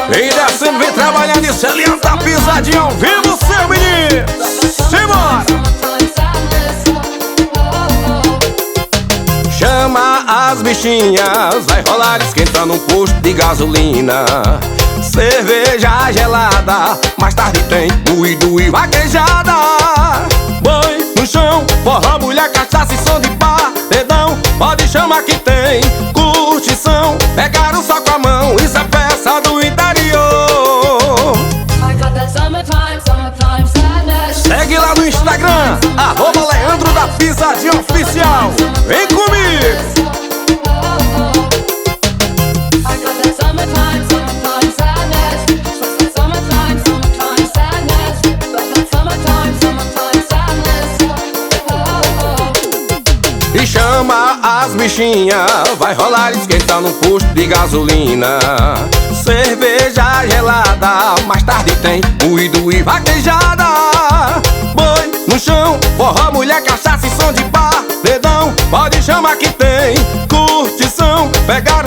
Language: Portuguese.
Vem descendo, vem trabalhando, isso é linha da pisadinha ao vivo, seu menino. Simbora! Chama as bichinhas, vai rolar esquentando um posto de gasolina. Cerveja gelada, mais tarde tem moído e vaquejada. Banho no chão, forró, mulher, cachaça e som de paredão. Pode chamar que tem curtição. Pegaram só com a mão, isso é peça do interior. Segue lá no Instagram, @Leandro da Pisadinha Oficial. Vem comigo! E chama as bichinhas, vai rolar esquentando um posto de gasolina. Cerveja gelada, mais tarde tem moído e vaquejada. Boi no chão, forró, mulher, cachaça e som de paredão. Pode chamar que tem curtição. Pegaram